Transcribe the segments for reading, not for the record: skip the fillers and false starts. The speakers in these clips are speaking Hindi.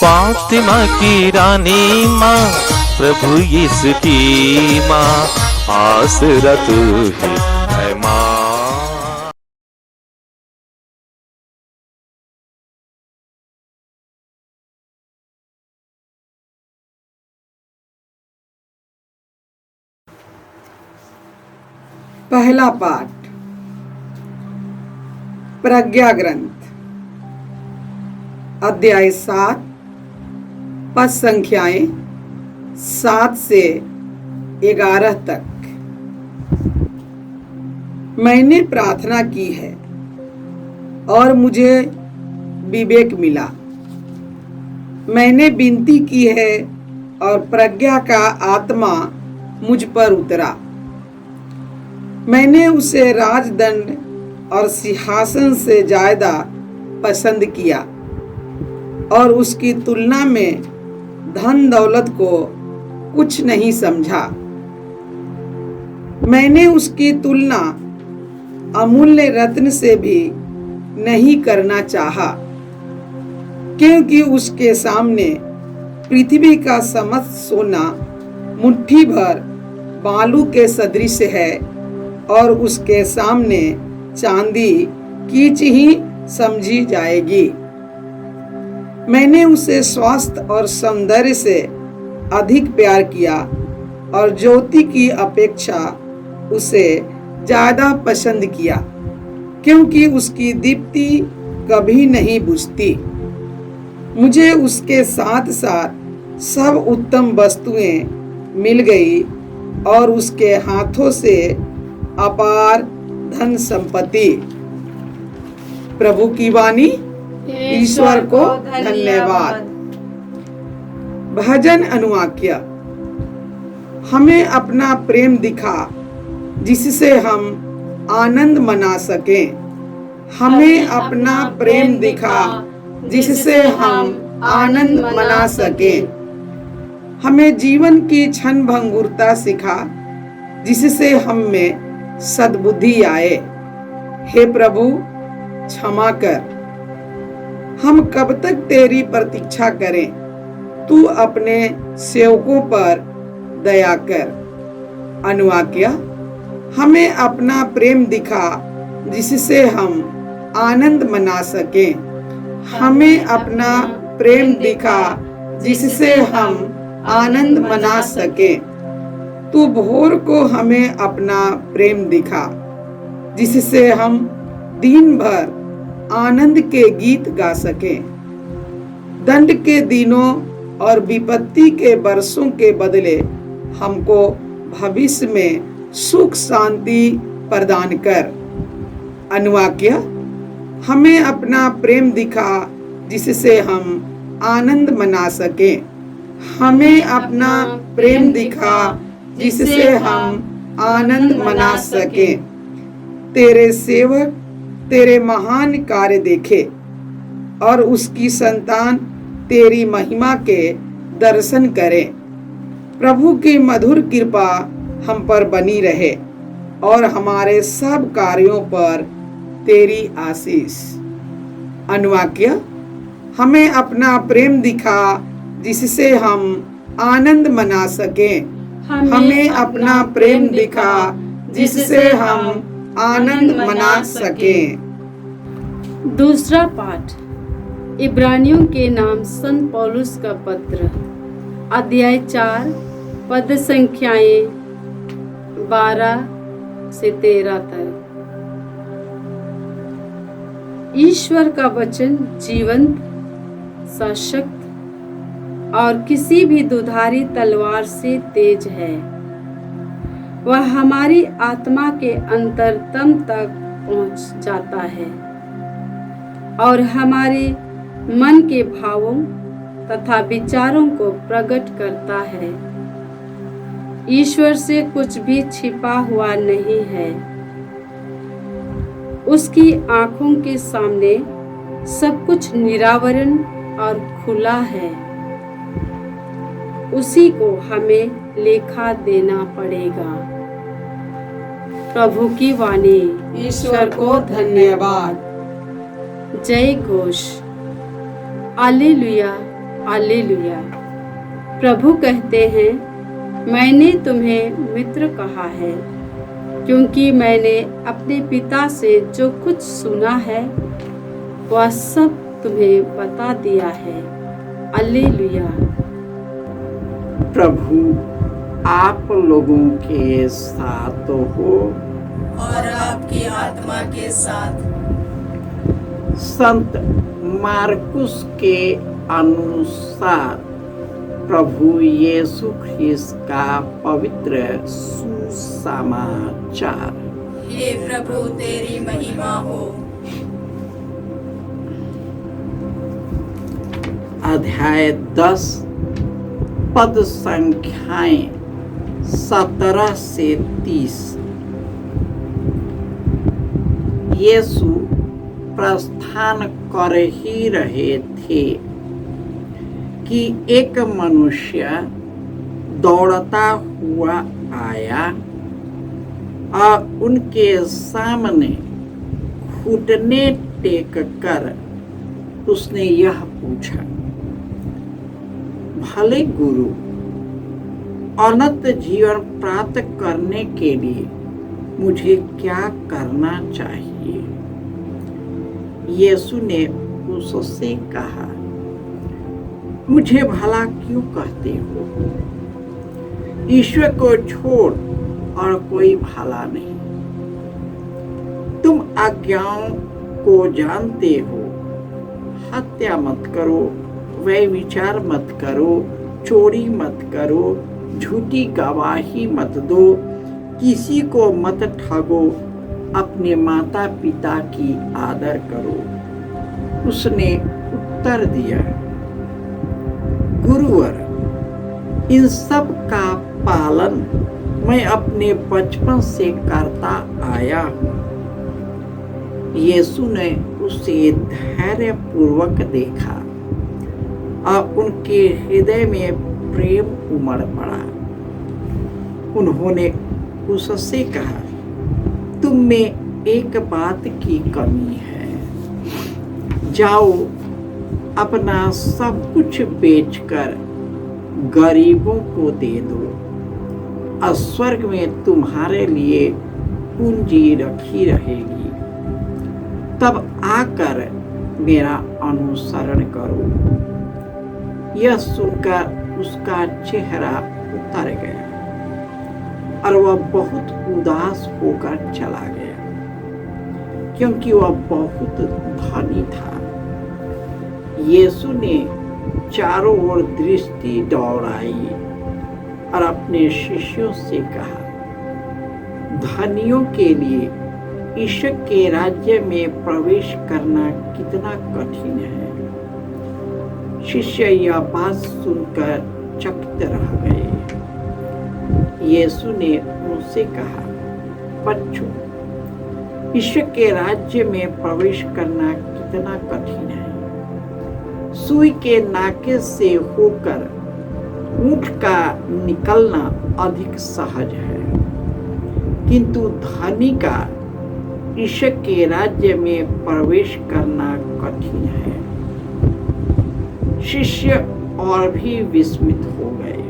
फातिमा की रानी माँ, प्रभु यीशु की माँ, आसरा तू ही है माँ। पहला पाठ प्रज्ञा ग्रंथ, अध्याय 7, पद संख्याएं 7 से 11 तक। मैंने प्रार्थना की है और मुझे विवेक मिला। मैंने विनती की है और प्रज्ञा का आत्मा मुझ पर उतरा। मैंने उसे राजदंड और सिंहासन से ज्यादा पसंद किया और उसकी तुलना में धन दौलत को कुछ नहीं समझा। मैंने उसकी तुलना अमूल्य रत्न से भी नहीं करना चाहा, क्योंकि उसके सामने पृथ्वी का समस्त सोना मुट्ठी भर बालू के सदृश है और उसके सामने चांदी कीच ही समझी जाएगी। मैंने उसे स्वास्थ्य और सौंदर्य से अधिक प्यार किया और ज्योति की अपेक्षा उसे ज्यादा पसंद किया, क्योंकि उसकी दीप्ति कभी नहीं बुझती। मुझे उसके साथ साथ सब उत्तम वस्तुएं मिल गई और उसके हाथों से अपार धन संपत्ति। प्रभु की वाणी। ईश्वर को धन्यवाद। भजन अनुवाक्य। हमें अपना प्रेम दिखा जिससे हम आनंद मना सकें। हमें अपना प्रेम दिखा जिससे हम आनंद मना सकें। हमें जीवन की क्षण भंगुरता सिखा जिससे हम में सद्बुद्धि आए। हे प्रभु क्षमा कर। हम कब तक तेरी प्रतीक्षा करें? तू अपने सेवकों पर दया कर। अनुवाक्य। हमें अपना प्रेम दिखा जिससे हम आनंद मना सकें। हमें अपना प्रेम दिखा जिससे हम आनंद मना सकें। तू भोर को हमें अपना प्रेम दिखा जिससे हम दिन भर आनंद के गीत गा सकें। दंड के दिनों और विपत्ति के वर्षों के बदले हमको भविष्य में सुख शांति प्रदान कर। अनुवाक्य। हमें अपना प्रेम दिखा जिससे हम आनंद मना सकें। हमें अपना प्रेम दिखा जिससे हम आनंद मना सकें। तेरे सेवक तेरे महान कार्य देखे और उसकी संतान तेरी महिमा के दर्शन करें। प्रभु की मधुर कृपा हम पर बनी रहे और हमारे सब कार्यों पर तेरी आशीष। अनुवाक्य। हमें अपना प्रेम दिखा जिससे हम आनंद मना सकें। हमें अपना प्रेम दिखा जिससे हम आनंद मना सकें। दूसरा पाठ इब्रानियों के नाम संत पौलुस का पत्र, अध्याय 4, पद संख्याएं 12 से 13 तक। ईश्वर का वचन जीवंत, सशक्त और किसी भी दुधारी तलवार से तेज है। वह हमारी आत्मा के अंतरतम तक पहुंच जाता है और हमारे मन के भावों तथा विचारों को प्रकट करता है। ईश्वर से कुछ भी छिपा हुआ नहीं है। उसकी आंखों के सामने सब कुछ निरावरण और खुला है। उसी को हमें लेखा देना पड़ेगा। प्रभु की वाणी। ईश्वर को धन्यवाद। जय घोष। हालेलुया। हालेलुया। प्रभु कहते हैं, मैंने तुम्हें मित्र कहा है, क्योंकि मैंने अपने पिता से जो कुछ सुना है वह सब तुम्हें बता दिया है। हालेलुया। प्रभु आप लोगों के साथ हो और आपकी आत्मा के साथ। संत मार्कुस के अनुसार प्रभु यीशु ख्रिस्त का पवित्र सुसमाचार। हे प्रभु तेरी महिमा हो। अध्याय 10 पद संख्याएं 17 से 30। यीशु प्रस्थान कर ही रहे थे कि एक मनुष्य दौड़ता हुआ आया और उनके सामने घुटने टेक कर उसने यह पूछा, भले गुरु, अनंत जीवन प्राप्त करने के लिए मुझे क्या करना चाहिए? यीशु ने उससे कहा, मुझे भला क्यों कहते हो? ईश्वर को छोड़ और कोई भला नहीं। तुम आज्ञाओं को जानते हो, हत्या मत करो, व्यभिचार मत करो, चोरी मत करो, झूठी गवाही मत दो, किसी को मत ठगो, अपने माता पिता की आदर करो। उसने उत्तर दिया, गुरुवर, इन सब का पालन मैं अपने बचपन से करता आया हूँ। यीशु ने उसे धैर्य पूर्वक देखा और उनके हृदय में प्रेम उमड़ पड़ा। उन्होंने उससे कहा, तुम में एक बात की कमी है। जाओ, अपना सब कुछ बेचकर गरीबों को दे दो, और स्वर्ग में तुम्हारे लिए पूंजी रखी रहेगी। तब आकर मेरा अनुसरण करो। यह सुनकर उसका चेहरा उतर गया और वह बहुत उदास होकर चला गया, क्योंकि वह बहुत धनी था। यीशु ने चारों ओर दृष्टि दौड़ाई और अपने शिष्यों से कहा, धनियों के लिए ईश्वर के राज्य में प्रवेश करना कितना कठिन है। शिष्य यह बात सुनकर चकित रह गए। यीशु ने उनसे कहा, बच्चों, ईश्वर के राज्य में प्रवेश करना कितना कठिन है। सुई के नाके से होकर ऊंट का निकलना अधिक सहज है, किंतु धनी का ईश्वर के राज्य में प्रवेश करना कठिन है। शिष्य और भी विस्मित हो गए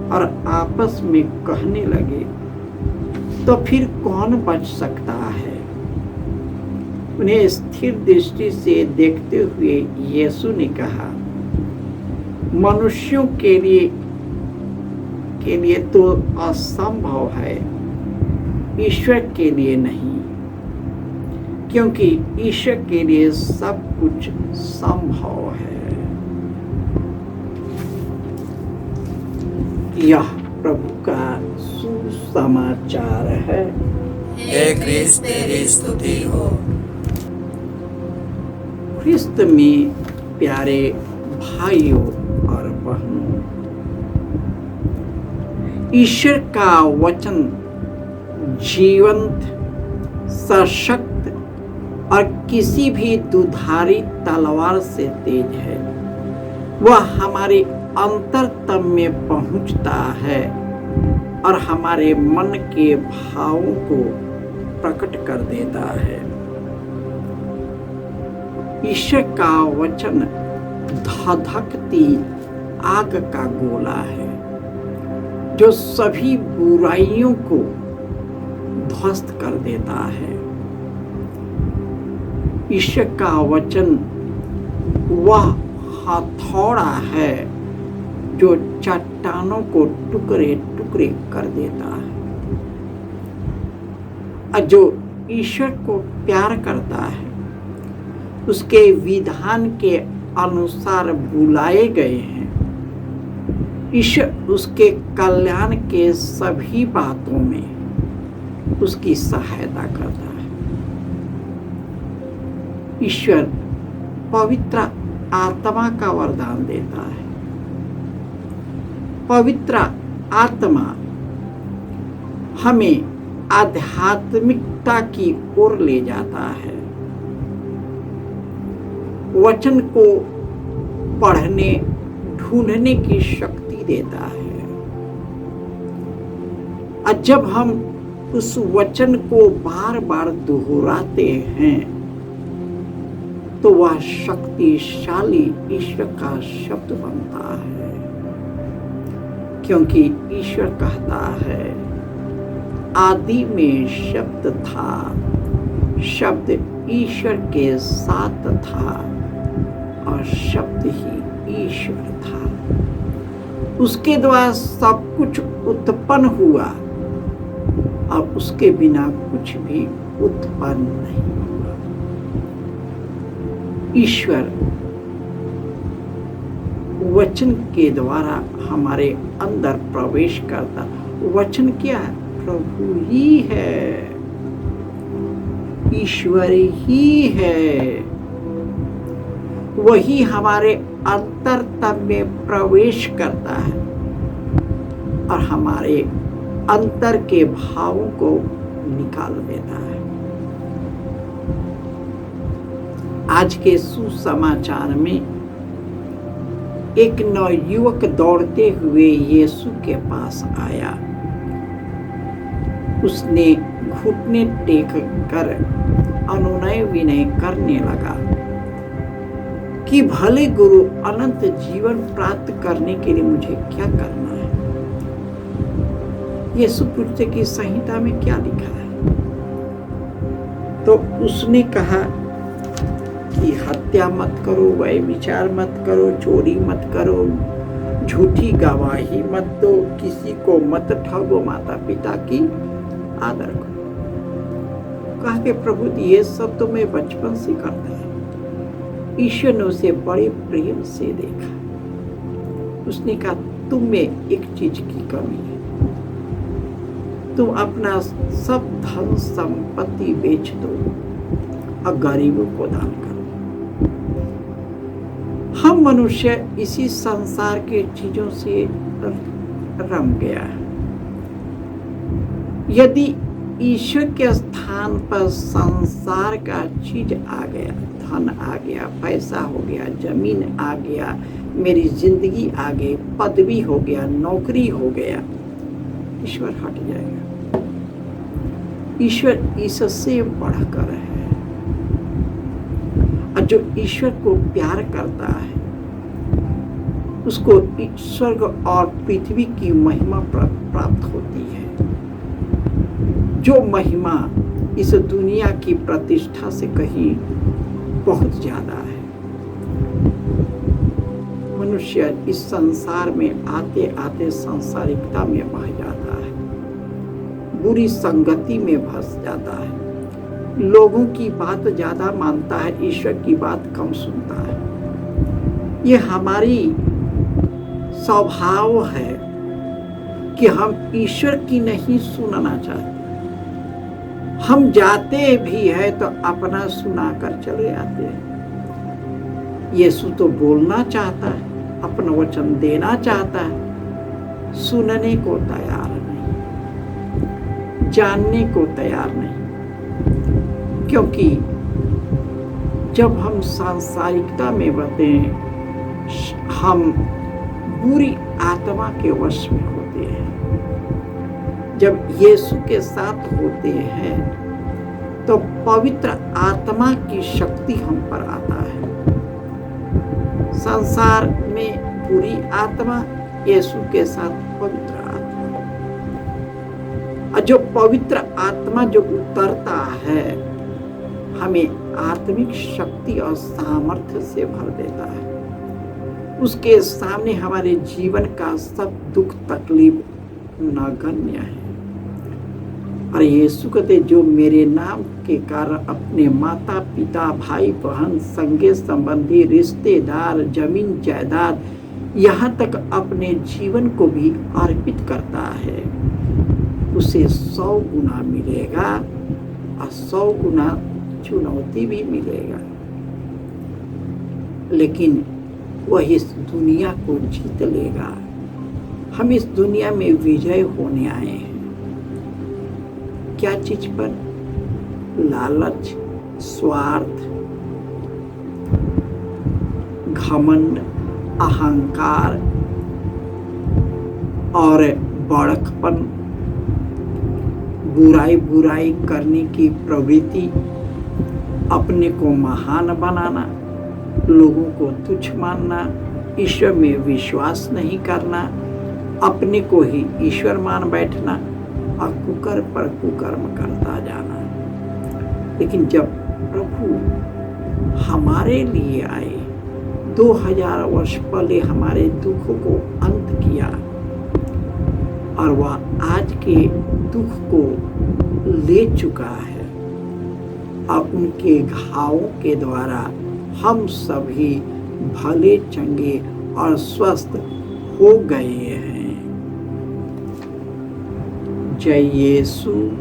और आपस में कहने लगे, तो फिर कौन बच सकता है? उन्हें स्थिर दृष्टि से देखते हुए यीशु ने कहा, मनुष्यों के लिए तो असंभव है, ईश्वर के लिए नहीं, क्योंकि ईश्वर के लिए सब कुछ संभव है। यह प्रभु का सुसमाचार है। हे क्रिस्त तेरी स्तुति हो। ख्रिस्त में प्यारे भाइयों और बहनों, ईश्वर का वचन जीवंत, सशक्त और किसी भी दुधारी तलवार से तेज है। वह हमारे अंतरतम में पहुंचता है और हमारे मन के भावों को प्रकट कर देता है। ईश्वर का वचन धधकती आग का गोला है जो सभी बुराइयों को ध्वस्त कर देता है। ईश्वर का वचन वह हथौड़ा है जो चट्टानों को टुकड़े टुकड़े कर देता है। और जो ईश्वर को प्यार करता है, उसके विधान के अनुसार बुलाए गए हैं, ईश्वर उसके कल्याण के सभी बातों में उसकी सहायता करता है। ईश्वर पवित्र आत्मा का वरदान देता है। पवित्र आत्मा हमें आध्यात्मिकता की ओर ले जाता है, वचन को पढ़ने ढूंढने की शक्ति देता है। और जब हम उस वचन को बार बार दोहराते हैं तो वह शक्तिशाली ईश्वर का शब्द बनता है, क्योंकि ईश्वर कहता है आदि में शब्द था, शब्द ईश्वर के साथ था और शब्द ही ईश्वर था। उसके द्वारा सब कुछ उत्पन्न हुआ और उसके बिना कुछ भी उत्पन्न नहीं हुआ। ईश्वर वचन के द्वारा हमारे अंदर प्रवेश करता। वचन क्या है? प्रभु ही है, ईश्वर ही है। वही हमारे अंतरतम में प्रवेश करता है और हमारे अंतर के भावों को निकाल देता है। आज के सुसमाचार में एक नवयुवक दौड़ते हुए यीशु के पास आया। उसने घुटने टेक कर अनुनय विनय करने लगा कि भले गुरु, अनंत जीवन प्राप्त करने के लिए मुझे क्या करना है? यीशु पूछते कि संहिता में क्या लिखा है? तो उसने कहा कि हत्या मत करो, व्यभिचार मत करो, चोरी मत करो, झूठी गवाही मत दो, किसी को मत ठगो, माता पिता की आदर करो। कहा कि प्रभु ये सब तो मैं बचपन से करता है। ईश्वर ने उसे बड़े प्रेम से देखा। उसने कहा तुम में एक चीज की कमी है, तुम अपना सब धन संपत्ति बेच दो और गरीबों को दान करो। हम मनुष्य इसी संसार के चीजों से रम गया है। यदि ईश्वर के स्थान पर संसार का चीज आ गया, धन आ गया, पैसा हो गया, जमीन आ गया, मेरी जिंदगी आ गई, पदवी हो गया, नौकरी हो गया, ईश्वर हट जाएगा। ईश्वर इससे बढ़कर है। और जो ईश्वर को प्यार करता है उसको स्वर्ग और पृथ्वी की महिमा प्राप्त होती है, जो महिमा इस दुनिया की प्रतिष्ठा से कहीं बहुत ज्यादा है। मनुष्य इस संसार में आते आते सांसारिकता में बह जाता है, बुरी संगति में फंस जाता है, लोगों की बात ज्यादा मानता है, ईश्वर की बात कम सुनता है। ये हमारी स्वभाव है कि हम ईश्वर की नहीं सुनना चाहते। हम जाते भी है तो अपना सुनाकर चले आते हैं। यीशु तो बोलना चाहता है, अपना वचन देना चाहता है, सुनने को तैयार नहीं, जानने को तैयार नहीं। क्योंकि जब हम सांसारिकता में बहते हैं, हम बुरी आत्मा के वश में होते हैं। जब यीशु के साथ होते हैं तो पवित्र आत्मा की शक्ति हम पर आता है। संसार में बुरी आत्मा, यीशु के साथ पवित्र आत्मा। और जो पवित्र आत्मा जो उतरता है हमें आत्मिक शक्ति और सामर्थ्य से भर देता है। उसके सामने हमारे जीवन का सब दुख तकलीफ नगण्य है। और यीशु कहते जो मेरे नाम के कारण अपने माता पिता भाई बहन संगे संबंधी रिश्तेदार जमीन जायदाद यहाँ तक अपने जीवन को भी अर्पित करता है उसे 100 गुना मिलेगा और 100 गुना चुनौती भी मिलेगा। लेकिन वह इस दुनिया को जीत लेगा। हम इस दुनिया में विजय होने आए हैं। क्या चीज पर? लालच, स्वार्थ, घमंड, अहंकार और बड़कपन, बुराई करने की प्रवृत्ति, अपने को महान बनाना, लोगों को तुच्छ मानना, ईश्वर में विश्वास नहीं करना, अपने को ही ईश्वर मान बैठना और कुकर्म पर कुकर्म करता जाना। लेकिन जब प्रभु हमारे लिए आए, 2000 वर्ष पहले हमारे दुखों को अंत किया और वह आज के दुख को ले चुका है। अब उनके घावों के द्वारा हम सभी भले चंगे और स्वस्थ हो गए हैं। जय यीशु।